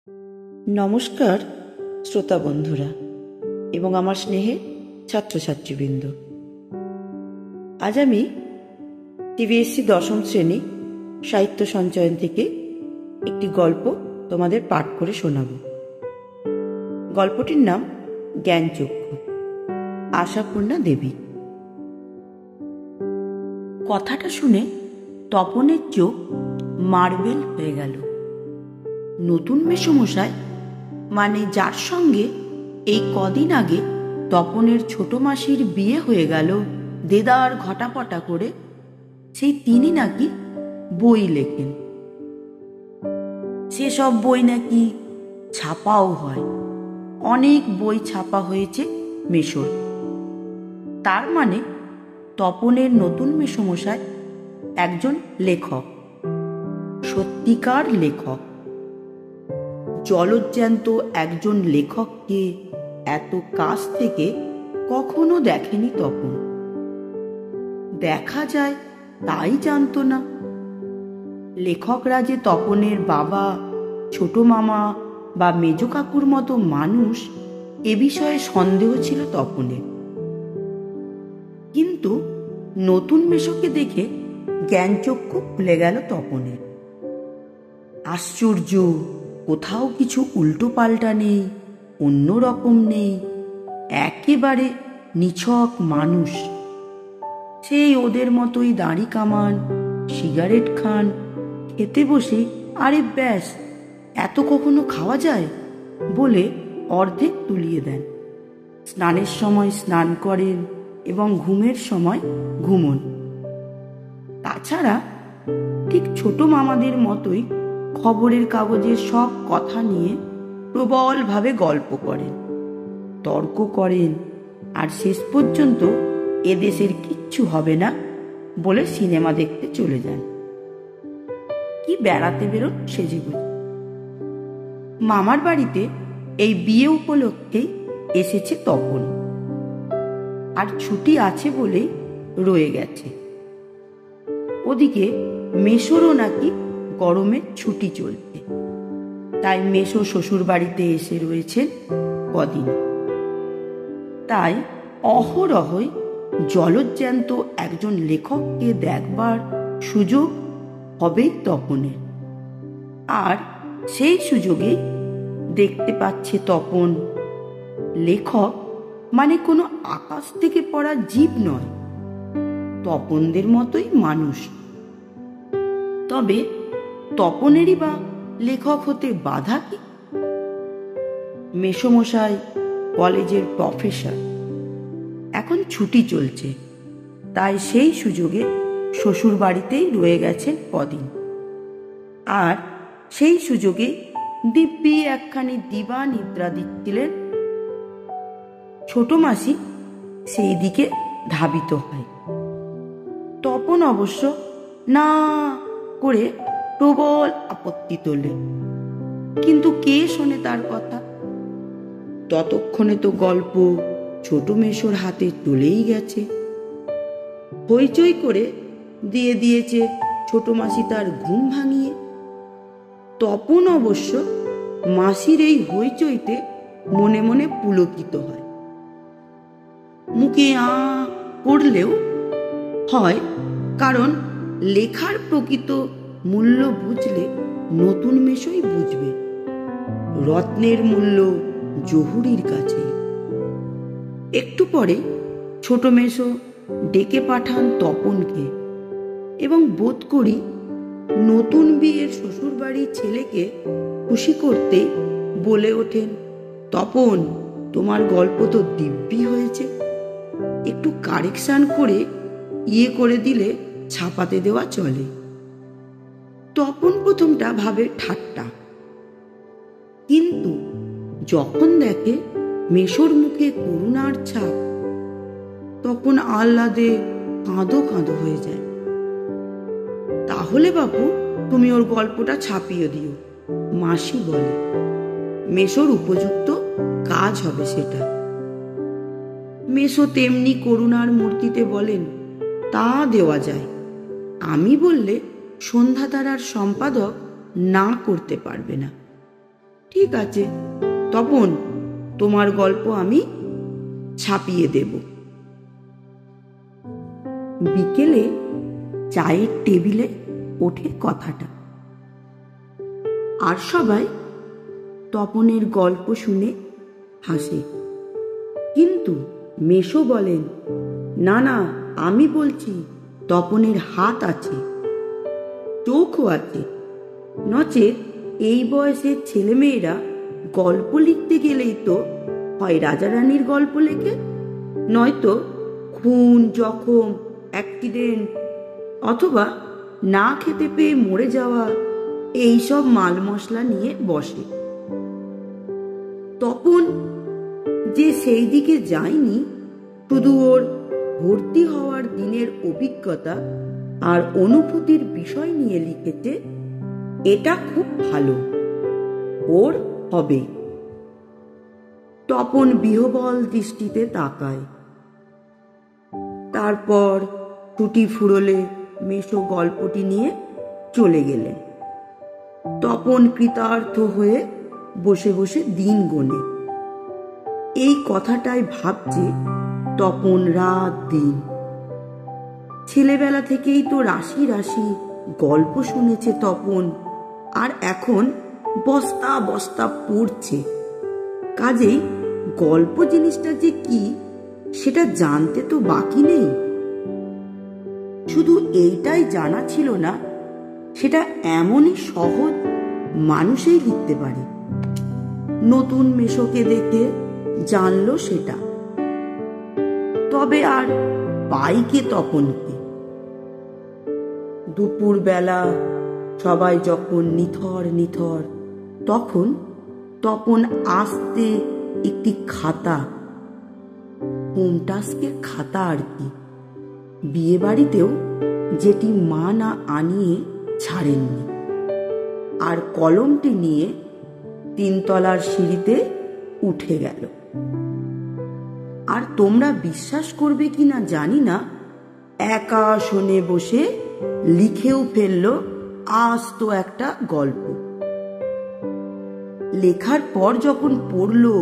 নমস্কার শ্রোতা বন্ধুরা এবং আমার স্নেহের ছাত্রছাত্রীবৃন্দ। আজ আমি সিবিএসসি দশম শ্রেণী সাহিত্য সঞ্চয়ন থেকে একটি গল্প তোমাদের পাঠ করে শোনাব। গল্পটির নাম জ্ঞানচক্ষু, আশাপূর্ণা দেবী। কথাটা শুনে তপনের চোখ মার্বেল হয়ে গেল। নতুন মেসোমশাই, মানে যার সঙ্গে এই কদিন আগে তপনের ছোট মাসির বিয়ে হয়ে গেল দেদার ঘটাপটা করে, সেই তিনি নাকি বই লেখেন। সেসব বই নাকি ছাপাও হয়। অনেক বই ছাপা হয়েছে মেসোর। তার মানে তপনের নতুন মেসোমশাই একজন লেখক, সত্যিকার লেখক। জলজ্যান্ত একজন লেখককে এত কাছ থেকে কখনো দেখেনি তপন। দেখা যায় তাই জানতো না। লেখকরা যে তপনের বাবা, ছোট মামা বা মেজ কাকুর মতো মানুষ, এ বিষয়ে সন্দেহ ছিল তপনের। কিন্তু নতুন মেসোকে দেখে জ্ঞানচক্ষু খুলে গেল তপনের। আশ্চর্য, কোথাও কিছু উল্টো পাল্টা নেই, অন্য রকম নেই, একেবারে নিছক মানুষ। সেই ওদের মতোই দাড়ি কামান, সিগারেট খান, খেতে বসে আরে ব্যাস এত কখনো খাওয়া যায় বলে অর্ধেক তুলিয়ে দেন। স্নানের সময় স্নান করেন এবং ঘুমের সময় ঘুমন। তাছাড়া ঠিক ছোট মামাদের মতোই খবরের কাগজের সব কথা নিয়ে প্রবলভাবে গল্প করেন, তর্ক করেন, আর শেষ পর্যন্ত এদেশের কিচ্ছু হবে না বলে সিনেমা দেখতে চলে যান। কি বেড়াতে বেরোন সেজেগুজে। মামার বাড়িতে এই বিয়ে উপলক্ষেই এসেছে তপন, আর ছুটি আছে বলেই রয়ে গেছে। ওদিকে মেসোরও নাকি গরমের ছুটি চলছে, তাই মেসো শ্বশুর বাড়িতে এসে রয়েছেন কদিন। তাই অহরহই জলজ্যান্ত একজন লেখককে দেখবার সুযোগ হবেই তপনের। আর সেই সুযোগেই দেখতে পাচ্ছে তপন লেখক মানে কোনো আকাশ থেকে পড়া জীব নয়, তপনদের মতোই মানুষ। তবে তপনেরই বা লেখক হতে বাধা কি? মেসোমশাই কলেজের প্রফেসর, এখন ছুটি চলছে, তাই সেই সুযোগে শ্বশুর বাড়িতেই রয়ে গেছেন কদিন। আর সেই সুযোগে দিব্যি একখানি দিবা নিদ্রা দিচ্ছিলেন। ছোট মাসি সেই দিকে ধাবিত হয়। তপন অবশ্য না করে প্রবল আপত্তি তোলে, কিন্তু কে শোনে তার কথা? ততক্ষণে তো গল্প ছোট মেসোর হাতে চলেই গেছে। হইচই করে দিয়ে দিয়েছে ছোট মাসি তার ঘুম ভাঙিয়ে। তপন অবশ্য মাসির এই হইচইতে মনে মনে পুলকিত হয়। মুখে করলেও হয়, কারণ লেখার প্রকৃত মূল্য বুঝলে নতুন মেসোই বুঝবে। রত্নের মূল্য জহুরির কাছে। একটু পরে ছোট মেসো ডেকে পাঠান তপনকে, এবং বোধ করি নতুন বিয়ের শ্বশুর বাড়ির ছেলেকে খুশি করতে বলে ওঠেন, তপন, তোমার গল্প তো দিব্যি হয়েছে, একটু কারেকশন করে করে দিলে ছাপাতে দেওয়া চলে। তপন প্রথমটা ভাবে ঠাট্টা, কিন্তু যখন দেখে মেসোর মুখে করুণার ছাপ, তখন আহ্লাদে কাঁদো কাঁদো হয়ে যায়। তাহলে বাপু, তুমি ওর গল্পটা ছাপিয়ে দিও, মাসি বলে। মেসোর উপযুক্ত কাজ হবে সেটা। মেসো তেমনি করুণার মূর্তিতে বলেন, তা দেওয়া যায়। আমি বললে সন্ধ্যাতারার সম্পাদক না করতে পারবে না। ঠিক আছে তপন, তোমার গল্প আমি ছাপিয়ে দেব। বিকেলে চায়ের টেবিলে ওঠে কথাটা, আর সবাই তপনের গল্প শুনে হাসে। কিন্তু মেশো বলেন, না না, আমি বলছি তপনের হাত আছে, চোখও আছে, নচেত এই বয়সের ছেলেমেয়েরা গল্প লিখতে গেলেই তো হয় রাজা রানীর গল্প লেখে, নয়তো খুন, জখম, অ্যাক্সিডেন্ট, অথবা না খেতে পেয়ে মরে যাওয়া, এইসব মাল মশলা নিয়ে বসে। তপন যে সেই দিকে যায়নি, শুধু ওর ভর্তি হওয়ার দিনের অভিজ্ঞতা আর অনুভূতির বিষয় নিয়ে লিখেছে, এটা খুব ভালো, ওর হবে। তপন বিহ্বল দৃষ্টিতে তাকায়। তারপর ছুটি ফুরোলে মেশো গল্পটি নিয়ে চলে গেলেন। তপন কৃতার্থ হয়ে বসে বসে দিন গোনে। এই কথাটাই ভাবছে তপন রাত দিন। ছেলেবেলা থেকেই তো রাশি রাশি গল্প শুনেছে তপন, আর এখন বস্তা বস্তা পড়ছে। কাজেই গল্প জিনিসটা যে কি সেটা জানতে তো বাকি নেই। শুধু এইটাই জানা ছিল না, সেটা এমনই সহজ মানুষই লিখতে পারে। নতুন মেশোকে দেখে জানলো সেটা। তবে আর পাইকে তপনকে। দুপুর বেলা সবাই যখন নিথর নিথর, তখন তপন আস্তে একটি খাতা, হোমটাস্কের খাতা আর কি, বিয়ে বাড়িতেও যেটি মা না আনিয়ে ছাড়েননি, আর কলমটি নিয়ে 3 তলার সিঁড়িতে উঠে গেল। আর তোমরা বিশ্বাস করবে কিনা জানি না, একা শোনে বসে লিখেও ফেললো আস্ত একটা গল্প। লেখার পর যখন পড়লো,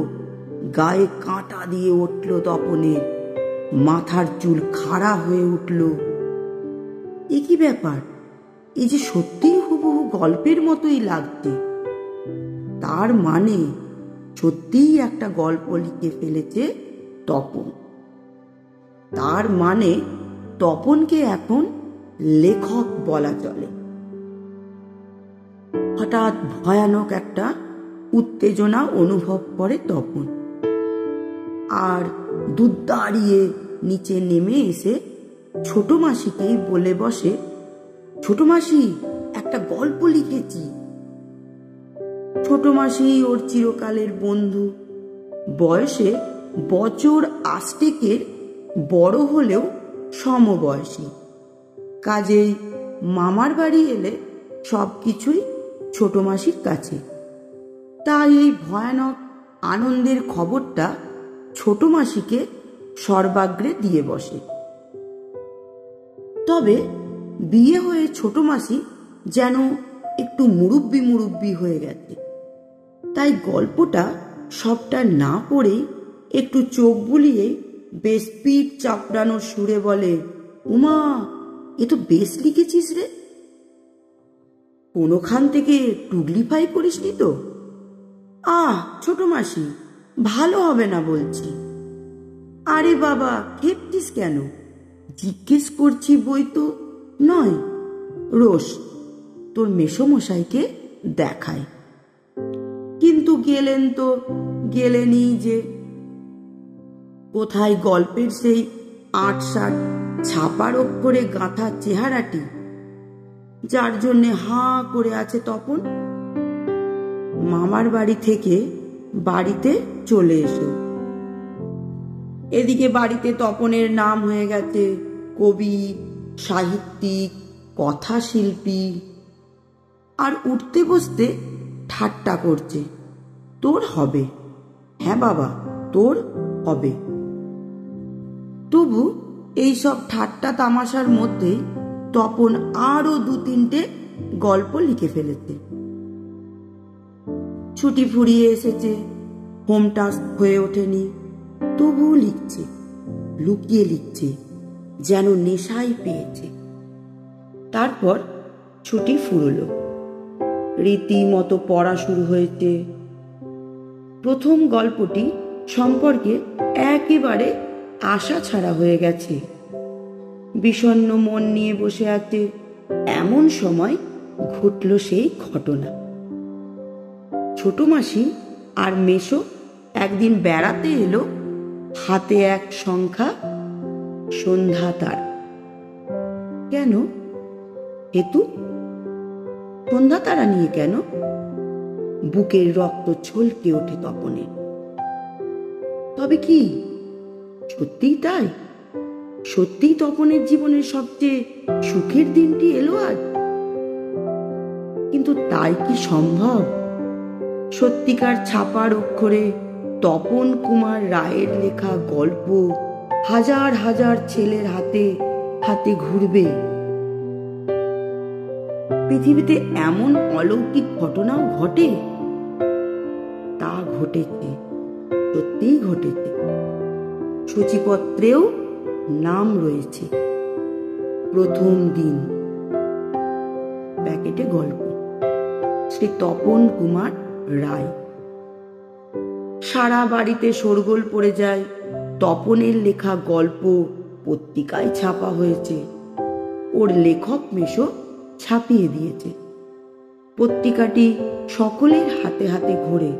গায়ে কাঁটা দিয়ে উঠল তপনের, মাথার চুল খাড়া হয়ে উঠল। এ কি ব্যাপার, এই যে সত্যিই হুবহু গল্পের মতোই লাগছে। তার মানে সত্যিই একটা গল্প লিখে ফেলেছে তপন। তার মানে তপনকে এখন লেখক বলা চলে। হঠাৎ ভয়ানক একটা উত্তেজনা অনুভব করে তপন, আর দুধ দাঁড়িয়ে নিচে নেমে এসে ছোট মাসিকেই বলে বসে, ছোট মাসি, একটা গল্প লিখেছি। ছোট মাসি ওর চিরকালের বন্ধু, বয়সে বছর 8 বড় হলেও সমবয়সী। কাজেই মামার বাড়ি এলে সবকিছুই ছোট মাসির কাছে। তাই এই ভয়ানক আনন্দের খবরটা ছোট মাসিকে সর্বাগ্রে দিয়ে বসে। তবে বিয়ে হয়ে ছোট মাসি যেন একটু মুরব্বি মুরব্বি হয়ে গেছে। তাই গল্পটা সবটা না পড়েই একটু চোখ বুলিয়ে বেশ পিঠ চাপড়ানোর সুরে বলে, উমা, এ তো বেশ লিখেছিস রে। কোনোখান থেকে টুগলিফাই করিসনি তো? ছোট মাসি, ভালো হবে না বলছি। আরে বাবা, খেপতিস কেন? জিজ্ঞেস করছি বই তো নয়। রোস তোর মেসোমশাইকে দেখায়। কিন্তু গেলেন তো গেলেনই যে। কোথায় গল্পের সেই 8-60 ছাপার অক্ষরে গাঁথা চেহারাটি, যার জন্যে হাঁ করে আছে তপন? মামার বাড়ি থেকে বাড়িতে চলে এসো। এদিকে বাড়িতে তপনের নাম হয়ে গেছে কবি, সাহিত্যিক, কথাশিল্পী। আর উঠতে বসতে ঠাট্টা করছে, তোর হবে। হ্যাঁ বাবা, তোর হবে। তবু এইসব ঠাট্টা তামাশার মধ্যে তপন আরো 2-3টে গল্প লিখে ফেলেছে। ছুটি ফুরিয়ে এসেছে, হোম টাস্ক হয়ে ওঠেনি, তবুও লিখছে, লুকিয়ে লিখছে, যেন নেশাই পেয়েছে। তারপর ছুটি ফুরলো, রীতিমতো পড়া শুরু হয়েছে। প্রথম গল্পটি সম্পর্কে একেবারে আশা ছাড়া হয়ে গেছে। বিষণ্ণ মন নিয়ে বসে আছে, এমন সময় ঘটল সেই ঘটনা। ছোট মাসি আর মেসো একদিন বেড়াতে এলো, হাতে এক সংখ্যা, সন্ধ্যা তার। কেন হেতু? সন্ধ্যা তারা নিয়ে কেন? বুকের রক্ত ছলকে ওঠে তপনের। তবে কি সত্যিই তাই? সত্যিই তপনের জীবনের সবচেয়ে সুখের দিনটি এলো আজ? কিন্তু তাই কি সম্ভব? সত্যিকার ছাপার অক্ষরে তপন কুমার রায়ের লেখা গল্প হাজার হাজার ছেলের হাতে হাতে ঘুরবে? পৃথিবীতে এমন অলৌকিক ঘটনাও ঘটে? তা ঘটেছে, সত্যিই ঘটেছে। সূচিপত্রেও নাম রয়েছে, প্রথম দিন। প্যাকেটে গল্প, শ্রী তপন কুমার রায়। সারা বাড়িতে শোরগোল পড়ে যায়। তপনের লেখা গল্প পত্রিকায় ছাপা হয়েছে, ওর লেখক মেসো ছাপিয়ে দিয়েছে। পত্রিকাটি সকলের হাতে হাতে ঘোরে,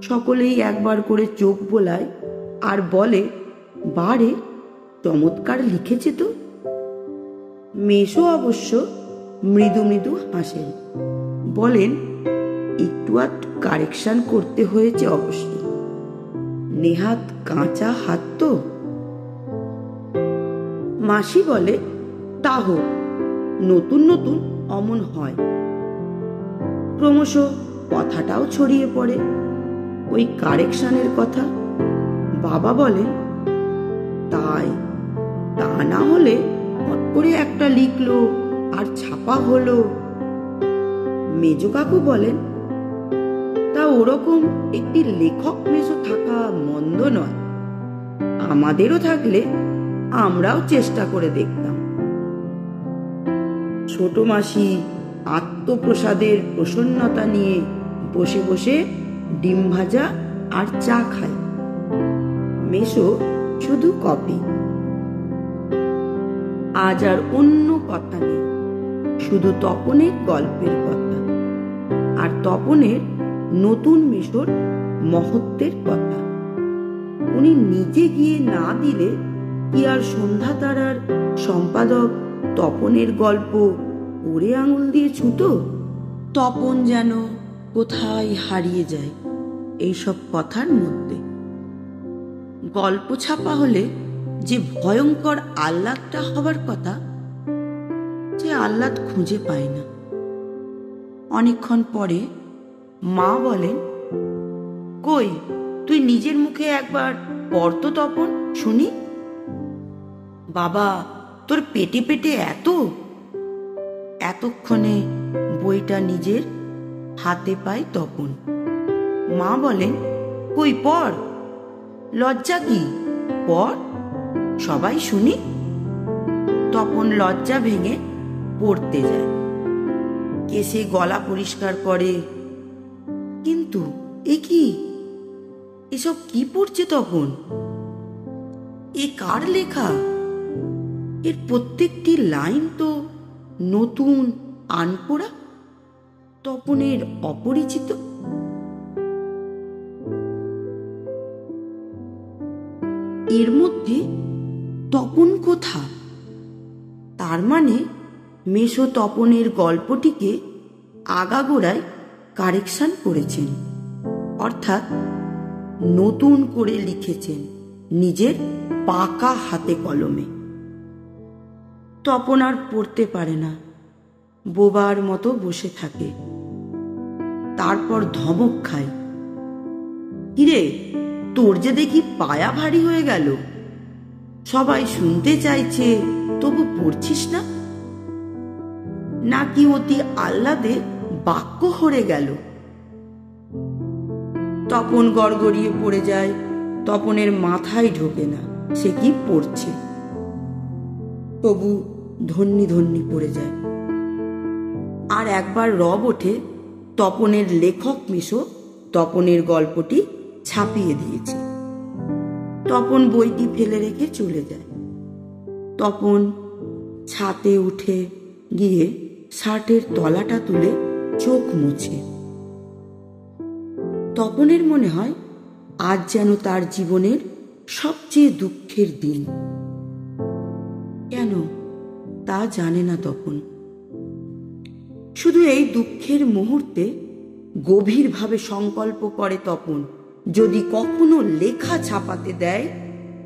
সকলেই একবার করে চোখ বোলায় আর বলে, বারে চমৎকার লিখেছে তো। মেসো অবশ্য মৃদু মৃদু হাসেন, বলেন, একটু আধটু কারেকশন করতে হয়েছে অবশ্য, নেহাত কাঁচা হাত তো। মাসি বলে, তা হোক, নতুন নতুন অমন হয়। ক্রমশ কথাটাও ছড়িয়ে পড়ে ওই কারেকশনের কথা। বাবা বলেন, তাই, তা না হলে হট করে একটা লিখলো আর ছাপা হলো। মেজো কাকু বলেন, তা ওরকম একটি লেখক মেসো থাকা মন্দ নয়, আমাদেরও থাকলে আমরাও চেষ্টা করে দেখতাম। ছোট মাসি আত্মপ্রসাদের প্রসন্নতা নিয়ে বসে বসে ডিম ভাজা আর চা খায়। মেসো শুধু কফি। আজ আর অন্য কথা নেই, শুধু তপনের গল্পের কথা, আর তপনের নতুন মেসোর মহত্বের কথা। উনি নিজে গিয়ে না দিলে কি আর সন্ধ্যা তারার সম্পাদক তপনের গল্প ওরে আঙুল দিয়ে ছুতো? তপন যেন কোথায় হারিয়ে যায় এইসব কথার মধ্যে। গল্প ছাপা হলে যে ভয়ঙ্কর আহ্লাদটা হবার কথা, যে আহ্লাদ খুঁজে পায় না। অনেকক্ষণ পরে মা বলেন, কই তুই নিজের মুখে একবার পড় তো তপন, শুনি। বাবা, তোর পেটে পেটে এতক্ষণে বইটা নিজের হাতে পায় তপন। মা বলেন, কই পড়, লজ্জা কি, পড়, সবাই শুনি। তপন লজ্জা ভেঙে পড়তে যায়, কেসে গলা পরিষ্কার করে। কিন্তু এ কি, এসব কি পড়ছে তপন? এ কার লেখা? এর প্রত্যেকটি লাইন তো নতুন, আনপোড়া, তপনের অপরিচিত। এর মধ্যে তপন কোথা? তার মানে মেসো তপনের গল্পটিকে আগাগোড়ায় কারেকশন করেছেন, অর্থাৎ নতুন করে লিখেছেন নিজের পাকা হাতে কলমে। তপন আর পড়তে পারে না, বোবার মতো বসে থাকে। তারপর ধমক খায়, কিরে, তোর যে দেখি পায়া ভারী হয়ে গেল, সবাই শুনতে চাইছে তবু পড়ছিস না, নাকি অতি আহ্লাদে বাক্য হরে গেল? তপন গড়গড়িয়ে পড়ে যায়। তপনের মাথায় ঢোকে না সে কি পড়ছে, তবু ধন্যি ধন্যি পড়ে যায়। আর একবার রব ওঠে, তপনের লেখক মেশো তপনের গল্পটি ছাপিয়ে দিয়েছে। তপন বইটি ফেলে রেখে চলে যায়। তপন ছাতে উঠে গিয়ে শার্টের তলাটা তুলে চোখ মুছে। তপনের মনে হয় আজ যেন তার জীবনের সবচেয়ে দুঃখের দিন। কেন তা জানে না তপন, শুধু এই দুঃখের মুহূর্তে গভীরভাবে সংকল্প করে তপন, যদি কখনো লেখা ছাপাতে দেয়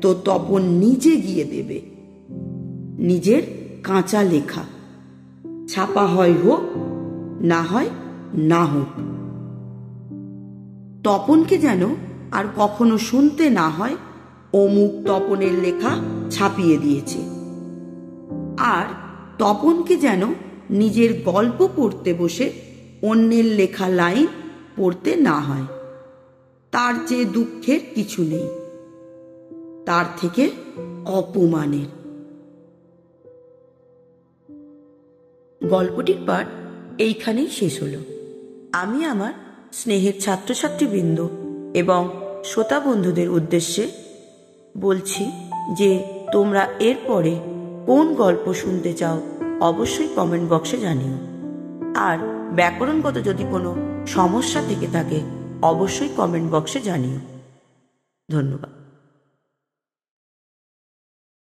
তো তপন নিজে গিয়ে দেবে। নিজের কাঁচা লেখা ছাপা হয় হোক, না হয় না হোক। তপনকে যেন আর কখনো শুনতে না হয় অমুক তপনের লেখা ছাপিয়ে দিয়েছে। আর তপনকে যেন নিজের গল্প পড়তে বসে অন্যের লেখা লাইন পড়তে না হয়। তার চেয়ে দুঃখের কিছু নেই, তার থেকে অপমানের। গল্পটির পাঠ এইখানেই শেষ হলো। আমি আমার স্নেহের ছাত্রছাত্রীবৃন্দ এবং শ্রোতা বন্ধুদের উদ্দেশ্যে বলছি যে তোমরা এরপরে কোন গল্প শুনতে চাও অবশ্যই কমেন্ট বক্সে জানিও। আর ব্যাকরণগত যদি কোনো সমস্যা থেকে থাকে অবশ্যই কমেন্ট বক্সে জানিও। ধন্যবাদ।